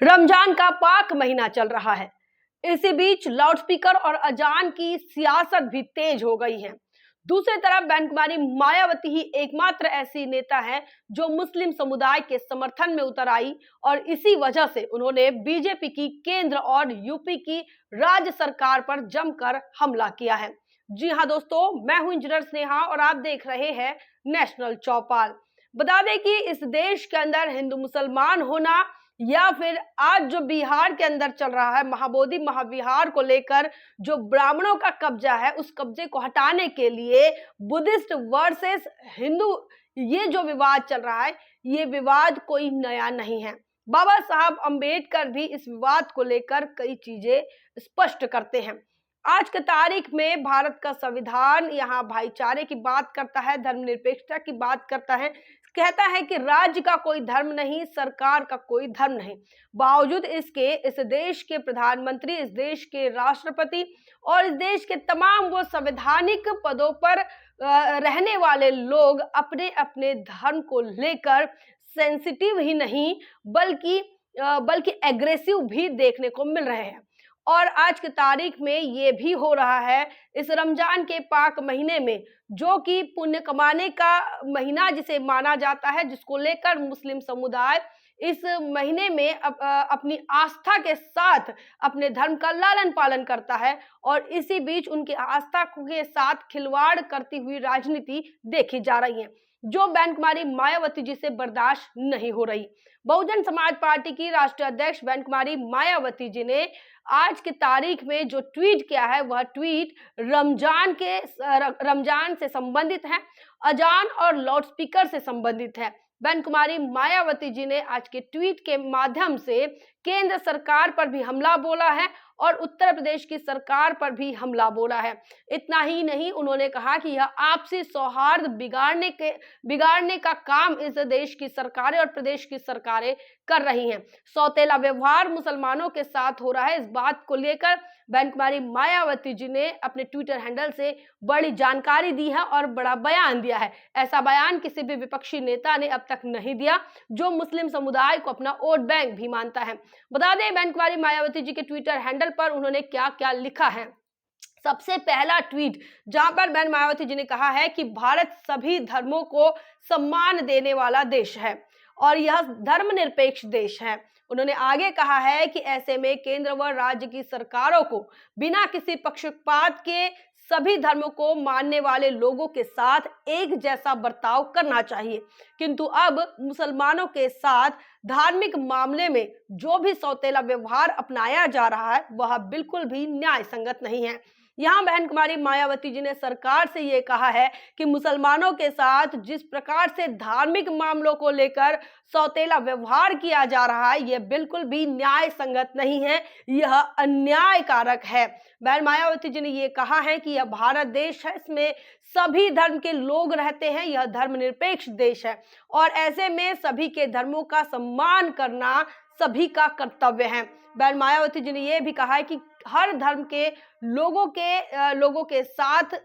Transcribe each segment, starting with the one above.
रमजान का पाक महीना चल रहा है। इसी बीच लाउडस्पीकर और अजान की सियासत भी तेज हो गई है। दूसरी तरफ बहन कुमारी मायावती ही एकमात्र ऐसी नेता है जो मुस्लिम समुदाय के समर्थन में उतर आई और इसी वजह से उन्होंने बीजेपी की केंद्र और यूपी की राज्य सरकार पर जमकर हमला किया है। जी हां दोस्तों, मैं हूं इंजीनियर स्नेहा और आप देख रहे हैं नेशनल चौपाल। बता दें कि इस देश के अंदर हिंदू मुसलमान होना या फिर आज जो बिहार के अंदर चल रहा है महाबोधि महाविहार को लेकर जो ब्राह्मणों का कब्जा है, उस कब्जे को हटाने के लिए बुद्धिस्ट वर्सेस हिंदू ये जो विवाद चल रहा है, ये विवाद कोई नया नहीं है। बाबा साहब अंबेडकर भी इस विवाद को लेकर कई चीजें स्पष्ट करते हैं। आज की तारीख में भारत का संविधान यहाँ भाईचारे की बात करता है, धर्मनिरपेक्षता की बात करता है, कहता है कि राज्य का कोई धर्म नहीं, सरकार का कोई धर्म नहीं। बावजूद इसके इस देश के प्रधानमंत्री, इस देश के राष्ट्रपति और इस देश के तमाम वो संवैधानिक पदों पर रहने वाले लोग अपने अपने धर्म को लेकर सेंसिटिव ही नहीं बल्कि एग्रेसिव भी देखने को मिल रहे हैं। और आज की तारीख में ये भी हो रहा है इस रमजान के पाक महीने में, जो कि पुण्य कमाने का महीना जिसे माना जाता है, जिसको लेकर मुस्लिम समुदाय इस महीने में अपनी आस्था के साथ अपने धर्म का लालन पालन करता है और इसी बीच उनकी आस्था के साथ खिलवाड़ करती हुई राजनीति देखी जा रही है, जो बहन कुमारी मायावती जी से बर्दाश्त नहीं हो रही। बहुजन समाज पार्टी की राष्ट्रीय अध्यक्ष बहन कुमारी मायावती जी ने आज की तारीख में जो ट्वीट किया है, वह ट्वीट रमजान से संबंधित है, अजान और लाउडस्पीकर से संबंधित है। बहन कुमारी मायावती जी ने आज के ट्वीट के माध्यम से केंद्र सरकार पर भी हमला बोला है और उत्तर प्रदेश की सरकार पर भी हमला बोला है। इतना ही नहीं, उन्होंने कहा कि यह आपसी सौहार्द बिगाड़ने का काम इस देश की सरकारें और प्रदेश की सरकारें कर रही हैं। सौतेला व्यवहार मुसलमानों के साथ हो रहा है, इस बात को लेकर बहन कुमारी मायावती जी ने अपने ट्विटर हैंडल से बड़ी जानकारी दी है और बड़ा बयान दिया है। ऐसा बयान किसी भी विपक्षी नेता ने अब तक नहीं दिया जो मुस्लिम समुदाय को अपना वोट बैंक भी मानता है। बता दें, बहन कुमारी मायावती जी के ट्विटर हैंडल पर उन्होंने क्या क्या लिखा है। सबसे पहला ट्वीट जहां पर बहन मायावती जी ने कहा है कि भारत सभी धर्मों को सम्मान देने वाला देश है और यह धर्मनिरपेक्ष देश है। उन्होंने आगे कहा है कि ऐसे में केंद्र व राज्य की सरकारों को बिना किसी पक्षपात के सभी धर्मों को मानने वाले लोगों के साथ एक जैसा बर्ताव करना चाहिए, किंतु अब मुसलमानों के साथ धार्मिक मामले में जो भी सौतेला व्यवहार अपनाया जा रहा है वह बिल्कुल भी न्याय संगत नहीं है। यहाँ बहन कुमारी मायावती जी ने सरकार से ये कहा है कि मुसलमानों के साथ जिस प्रकार से धार्मिक मामलों को लेकर सौतेला व्यवहार किया जा रहा है, यह बिल्कुल भी न्याय संगत नहीं है, यह अन्यायकारक है। बहन मायावती जी ने ये कहा है कि यह भारत देश है, इसमें सभी धर्म के लोग रहते हैं, यह धर्मनिरपेक्ष देश है और ऐसे में सभी के धर्मों का सम्मान करना सभी का कर्तव्य है। बहन मायावती जी ने यह भी कहा है कि हर धर्म के लोगों के साथ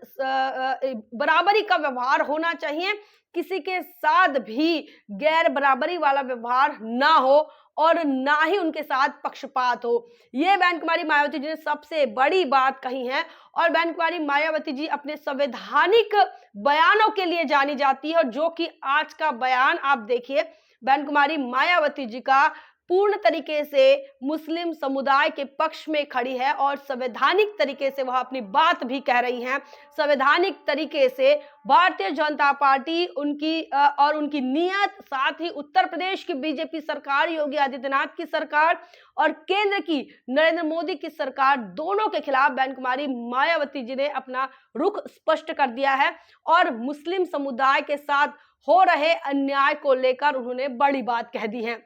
बराबरी का व्यवहार होना चाहिए, किसी के साथ भी गैर बराबरी वाला व्यवहार ना हो और ना ही उनके साथ पक्षपात हो। ये बहन कुमारी मायावती जी ने सबसे बड़ी बात कही है और बहन कुमारी मायावती जी अपने संवैधानिक बयानों के लिए जानी जाती है और जो कि आज का बयान आप देखिए, बहन कुमारी मायावती जी का पूर्ण तरीके से मुस्लिम समुदाय के पक्ष में खड़ी है और संवैधानिक तरीके से वह अपनी बात भी कह रही हैं। संवैधानिक तरीके से भारतीय जनता पार्टी उनकी नीयत, साथ ही उत्तर प्रदेश की बीजेपी सरकार, योगी आदित्यनाथ की सरकार और केंद्र की नरेंद्र मोदी की सरकार, दोनों के खिलाफ बहन कुमारी मायावती जी ने अपना रुख स्पष्ट कर दिया है और मुस्लिम समुदाय के साथ हो रहे अन्याय को लेकर उन्होंने बड़ी बात कह दी है।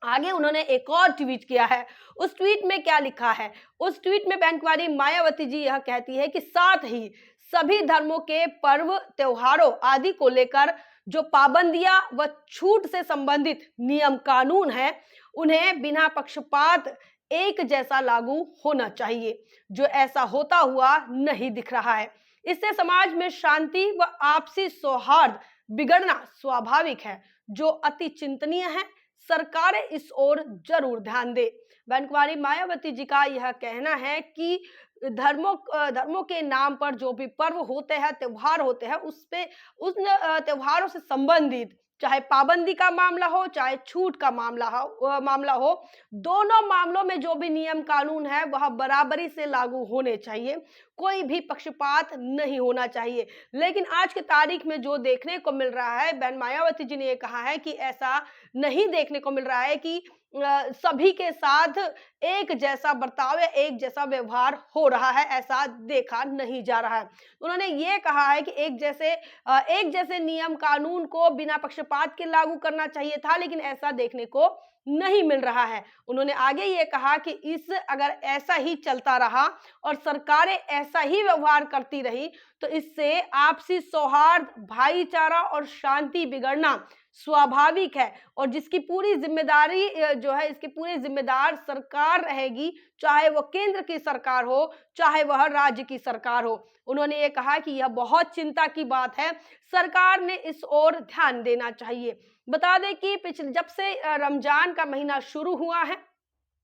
आगे उन्होंने एक और ट्वीट किया है। उस ट्वीट में क्या लिखा है? उस ट्वीट में बहन कुमारी मायावती जी यह कहती है कि साथ ही सभी धर्मों के पर्व, त्योहारों आदि को लेकर जो पाबंदियां व छूट से संबंधित नियम कानून है, उन्हें बिना पक्षपात एक जैसा लागू होना चाहिए, जो ऐसा होता हुआ नहीं दिख रहा है। इससे समाज में शांति व आपसी सौहार्द बिगड़ना स्वाभाविक है, जो अति चिंतनीय है। सरकारें इस ओर जरूर ध्यान दे। बहन कुमारी मायावती जी का यह कहना है कि धर्मों के नाम पर जो भी पर्व होते हैं, त्योहार होते हैं, उस पे उन त्योहारों से संबंधित चाहे पाबंदी का मामला हो, चाहे छूट का मामला हो, दोनों मामलों में जो भी नियम कानून है वह बराबरी से लागू होने चाहिए। कोई भी पक्षपात नहीं होना चाहिए। लेकिन आज की तारीख में जो देखने को मिल रहा है, बहन मायावती जी ने ये कहा है कि ऐसा नहीं देखने को मिल रहा है कि सभी के साथ एक जैसा बर्ताव या एक जैसा व्यवहार हो रहा है, ऐसा देखा नहीं जा रहा है। उन्होंने ये कहा है कि एक जैसे नियम कानून को बिना पक्षपात के लागू करना चाहिए था, लेकिन ऐसा देखने को नहीं मिल रहा है। उन्होंने आगे ये कहा कि अगर ऐसा ही चलता रहा और सरकारें ऐसा ही व्यवहार करती रही तो इससे आपसी सौहार्द, भाईचारा और शांति बिगड़ना स्वाभाविक है, और जिसकी पूरी जिम्मेदारी जो है, इसकी पूरी जिम्मेदार सरकार रहेगी, चाहे वो केंद्र की सरकार हो, चाहे वह राज्य की सरकार हो। उन्होंने ये कहा कि यह बहुत चिंता की बात है, सरकार ने इस ओर ध्यान देना चाहिए। बता दें कि जब से रमजान का महीना शुरू हुआ है,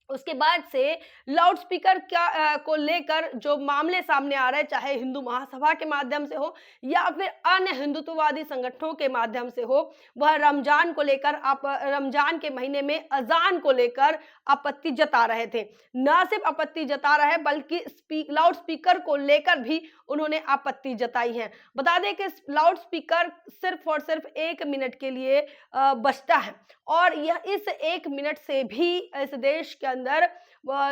उसके बाद से लाउड स्पीकर को लेकर जो मामले सामने आ रहे हैं, चाहे हिंदू महासभा के माध्यम से हो या फिर अन्य हिंदुत्ववादी संगठनों के माध्यम से हो, वह रमजान को लेकर रमजान के महीने में अजान को लेकर आपत्ति जता रहे थे। न सिर्फ आपत्ति जता रहे बल्कि लाउड स्पीकर को लेकर भी उन्होंने आपत्ति जताई है। बता दें कि लाउड स्पीकर सिर्फ और सिर्फ 1 मिनट के लिए बजता है, और यह इस 1 मिनट से भी इस देश के अंदर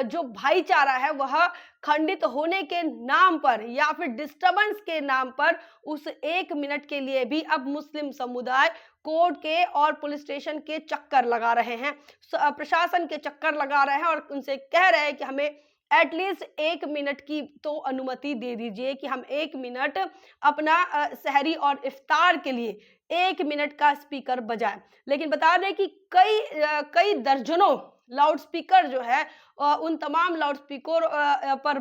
जो भाईचारा है वह खंडित होने के नाम पर या फिर डिस्टरबेंस के नाम पर उस 1 मिनट के लिए भी अब मुस्लिम समुदाय कोर्ट के और पुलिस स्टेशन के चक्कर लगा रहे हैं, प्रशासन के चक्कर लगा रहे हैं और उनसे कह रहे हैं कि हमें एटलीस्ट 1 मिनट की तो अनुमति दे दीजिए कि हम 1 मिनट अपना सहरी और इफ्तार के लिए 1 मिनट का स्पीकर बजाएं। लेकिन बता दें कि कई दर्जनों लाउड स्पीकर जो है, उन तमाम लाउड स्पीकर पर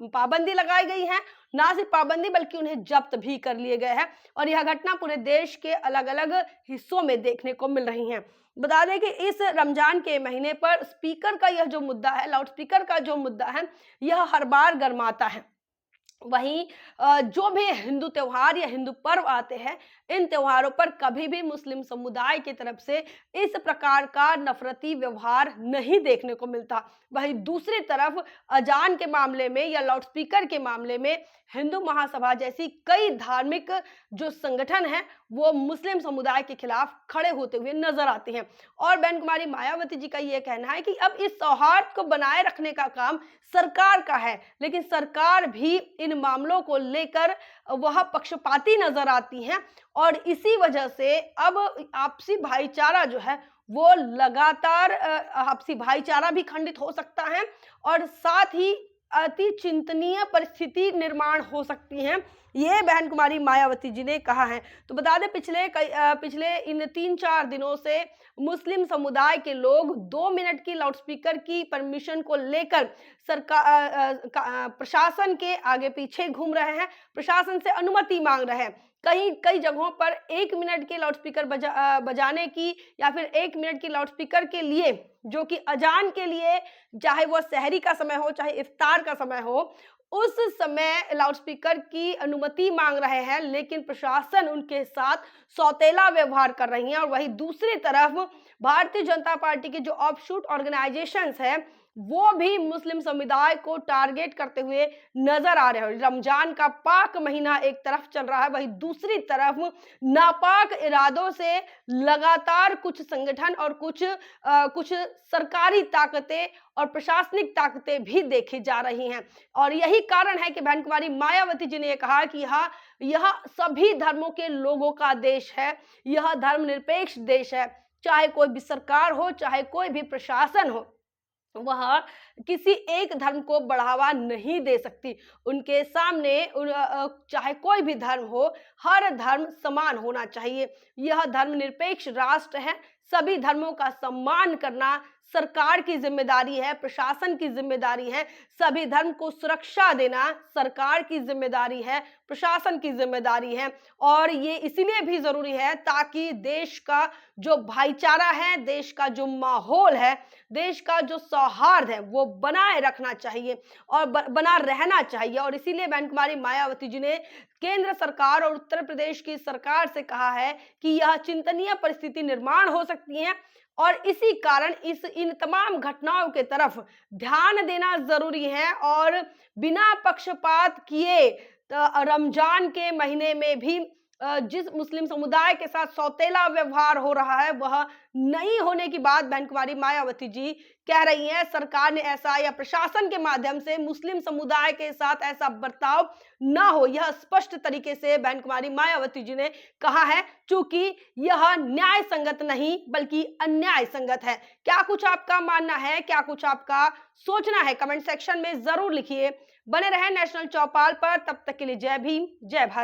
पाबंदी लगाई गई है। ना सिर्फ पाबंदी बल्कि उन्हें जब्त भी कर लिए गए हैं, और यह घटना पूरे देश के अलग अलग हिस्सों में देखने को मिल रही है। बता दें कि इस रमजान के महीने पर स्पीकर का यह जो मुद्दा है, लाउड स्पीकर का जो मुद्दा है, यह हर बार गरमाता है। वहीं जो भी हिंदू त्योहार या हिंदू पर्व आते हैं, इन त्योहारों पर कभी भी मुस्लिम समुदाय की तरफ से इस प्रकार का नफरती व्यवहार नहीं देखने को मिलता। वहीं दूसरी तरफ अजान के मामले में या लाउड स्पीकर के मामले में हिंदू महासभा जैसी कई धार्मिक जो संगठन हैं वो मुस्लिम समुदाय के खिलाफ खड़े होते हुए नजर आते हैं। और बहन कुमारी मायावती जी का ये कहना है कि अब इस सौहार्द को बनाए रखने का काम सरकार का है, लेकिन सरकार भी इन मामलों को लेकर वह पक्षपाती नजर आती हैं, और इसी वजह से अब आपसी भाईचारा जो है वो लगातार आपसी भाईचारा भी खंडित हो सकता है, और साथ ही अति चिंतनीय परिस्थिति निर्माण हो सकती है, ये बहन कुमारी मायावती जी ने कहा है। तो बता दें पिछले इन 3-4 दिनों से मुस्लिम समुदाय के लोग 2 मिनट की लाउड स्पीकर की परमिशन को लेकर प्रशासन के आगे पीछे घूम रहे हैं, प्रशासन से अनुमति मांग रहे हैं। कई जगहों पर 1 मिनट के लाउड स्पीकर बजाने की या फिर 1 मिनट की लाउड स्पीकर के लिए, जो कि अजान के लिए, चाहे वो सहरी का समय हो चाहे इफ्तार का समय हो, उस समय लाउड स्पीकर की अनुमति मांग रहे हैं, लेकिन प्रशासन उनके साथ सौतेला व्यवहार कर रही है। और वहीं दूसरी तरफ भारतीय जनता पार्टी के जो ऑफशूट ऑर्गेनाइजेशंस हैं वो भी मुस्लिम समुदाय को टारगेट करते हुए नजर आ रहे हैं। रमजान का पाक महीना एक तरफ चल रहा है, वहीं दूसरी तरफ नापाक इरादों से लगातार कुछ संगठन और कुछ सरकारी ताकतें और प्रशासनिक ताकतें भी देखी जा रही हैं। और यही कारण है कि बहन कुमारी मायावती जी ने कहा कि यह सभी धर्मों के लोगों का देश है, यह धर्मनिरपेक्ष देश है। चाहे कोई भी सरकार हो, चाहे कोई भी प्रशासन हो, वह किसी एक धर्म को बढ़ावा नहीं दे सकती। उनके सामने चाहे कोई भी धर्म हो, हर धर्म समान होना चाहिए। यह धर्मनिरपेक्ष राष्ट्र है, सभी धर्मों का सम्मान करना सरकार की जिम्मेदारी है, प्रशासन की जिम्मेदारी है। सभी धर्म को सुरक्षा देना सरकार की जिम्मेदारी है, प्रशासन की जिम्मेदारी है। और ये इसीलिए भी जरूरी है ताकि देश का जो भाईचारा है, देश का जो माहौल है, देश का जो सौहार्द है वो बनाए रखना चाहिए और बना रहना चाहिए। और इसीलिए बहन कुमारी मायावती जी ने केंद्र सरकार और उत्तर प्रदेश की सरकार से कहा है कि यह चिंतनीय परिस्थिति निर्माण हो सकती है और इसी कारण इन तमाम घटनाओं के तरफ ध्यान देना जरूरी है। और बिना पक्षपात किए रमजान के महीने में भी जिस मुस्लिम समुदाय के साथ सौतेला व्यवहार हो रहा है वह नहीं होने की बात बहन कुमारी मायावती जी कह रही हैं। सरकार ने ऐसा या प्रशासन के माध्यम से मुस्लिम समुदाय के साथ ऐसा बर्ताव ना हो, यह स्पष्ट तरीके से बहन कुमारी मायावती जी ने कहा है, चूंकि यह न्याय संगत नहीं बल्कि अन्याय संगत है। क्या कुछ आपका मानना है, क्या कुछ आपका सोचना है, कमेंट सेक्शन में जरूर लिखिए। बने रहे नेशनल चौपाल पर, तब तक के लिए जय भीम, जय भारत।